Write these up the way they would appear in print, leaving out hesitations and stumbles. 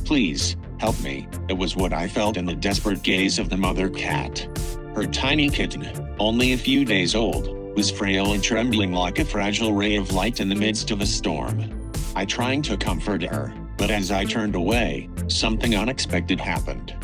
Please, help me, it was what I felt in the desperate gaze of the mother cat. Her tiny kitten, only a few days old, was frail and trembling like a fragile ray of light in the midst of a storm. I tried to comfort her, but as I turned away, something unexpected happened.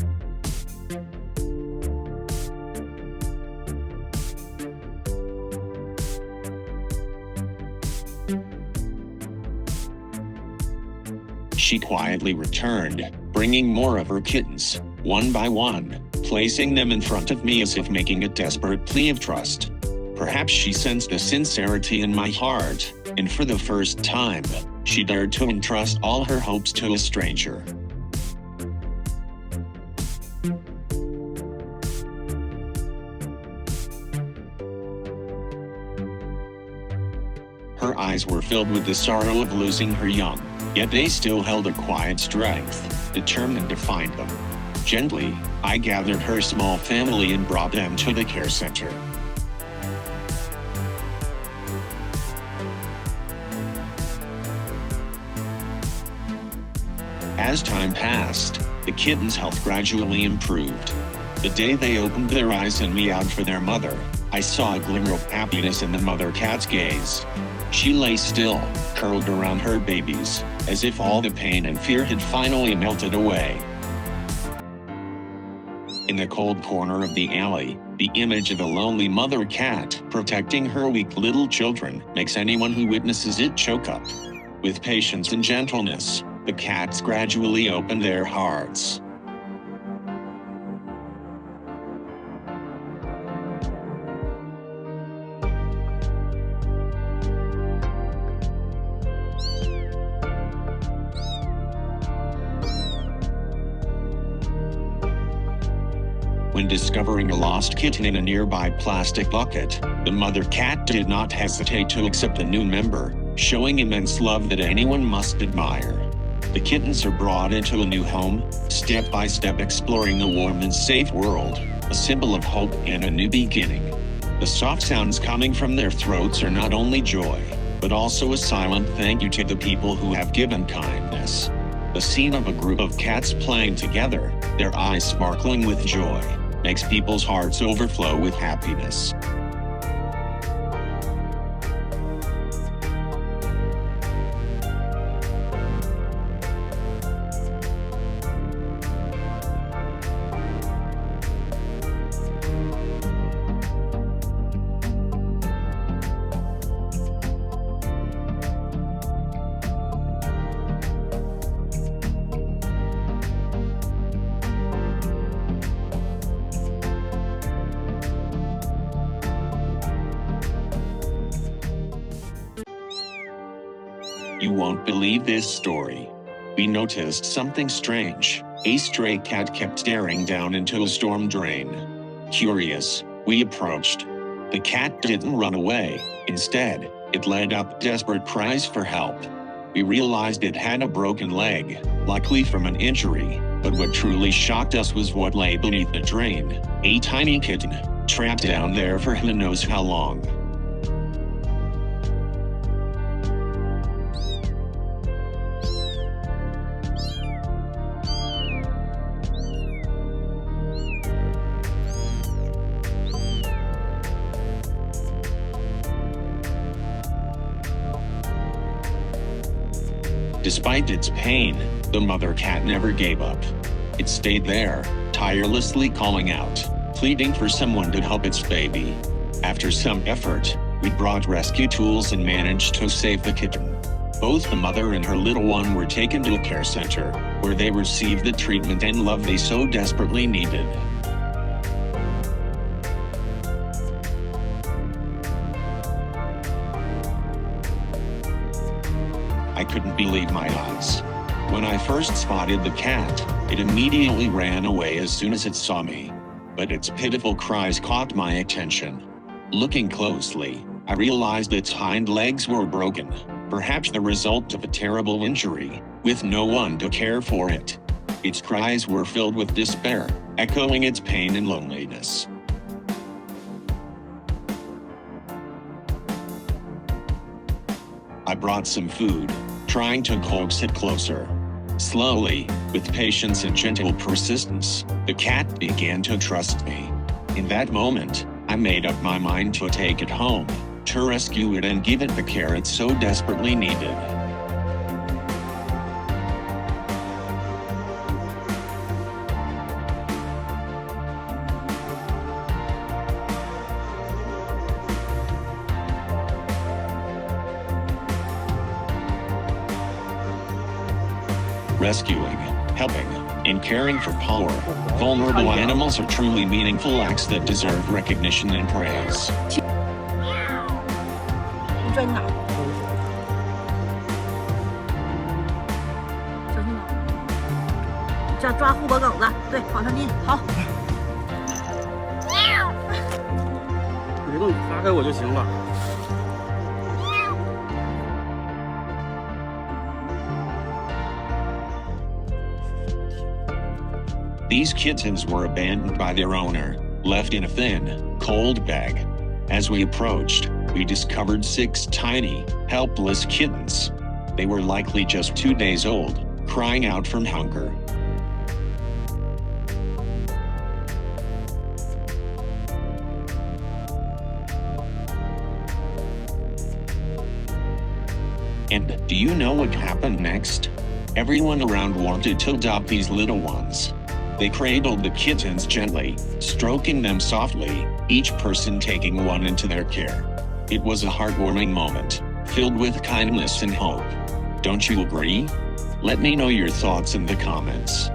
She quietly returned, bringing more of her kittens, one by one, placing them in front of me as if making a desperate plea of trust. Perhaps she sensed the sincerity in my heart, and for the first time, she dared to entrust all her hopes to a stranger. Her eyes were filled with the sorrow of losing her young, yet they still held a quiet strength, determined to find them. Gently, I gathered her small family and brought them to the care center. As time passed, the kittens' health gradually improved. The day they opened their eyes and meowed for their mother, I saw a glimmer of happiness in the mother cat's gaze. She lay still, curled around her babies, as if all the pain and fear had finally melted away. In the cold corner of the alley, the image of a lonely mother cat protecting her weak little children makes anyone who witnesses it choke up. With patience and gentleness, the cats gradually opened their hearts. When discovering a lost kitten in a nearby plastic bucket, the mother cat did not hesitate to accept a new member, showing immense love that anyone must admire. The kittens are brought into a new home, step by step exploring the warm and safe world, a symbol of hope and a new beginning. The soft sounds coming from their throats are not only joy, but also a silent thank you to the people who have given kindness. The scene of a group of cats playing together, their eyes sparkling with joy, makes people's hearts overflow with happiness. You won't believe this story. We noticed something strange. A stray cat kept staring down into a storm drain. Curious, we approached. The cat didn't run away. Instead, it let up desperate cries for help. We realized it had a broken leg, likely from an injury, but what truly shocked us was what lay beneath the drain. A tiny kitten, trapped down there for who knows how long. Despite its pain, the mother cat never gave up. It stayed there, tirelessly calling out, pleading for someone to help its baby. After some effort, we brought rescue tools and managed to save the kitten. Both the mother and her little one were taken to a care center, where they received the treatment and love they so desperately needed. I couldn't believe my eyes. When I first spotted the cat, it immediately ran away as soon as it saw me. But its pitiful cries caught my attention. Looking closely, I realized its hind legs were broken, perhaps the result of a terrible injury, with no one to care for it. Its cries were filled with despair, echoing its pain and loneliness. I brought some food, trying to coax it closer. Slowly, with patience and gentle persistence, the cat began to trust me. In that moment, I made up my mind to take it home, to rescue it and give it the care it so desperately needed. Rescuing, helping, and caring for poor, vulnerable animals are truly meaningful acts that deserve recognition and praise. 你拽哪？小心点，这样抓护脖梗子，对，往上拎，好。别动，撒开我就行了。 These kittens were abandoned by their owner, left in a thin, cold bag. As we approached, we discovered 6 tiny, helpless kittens. They were likely just 2 days old, crying out from hunger. And do you know what happened next? Everyone around wanted to adopt these little ones. They cradled the kittens gently, stroking them softly, each person taking one into their care. It was a heartwarming moment, filled with kindness and hope. Don't you agree? Let me know your thoughts in the comments.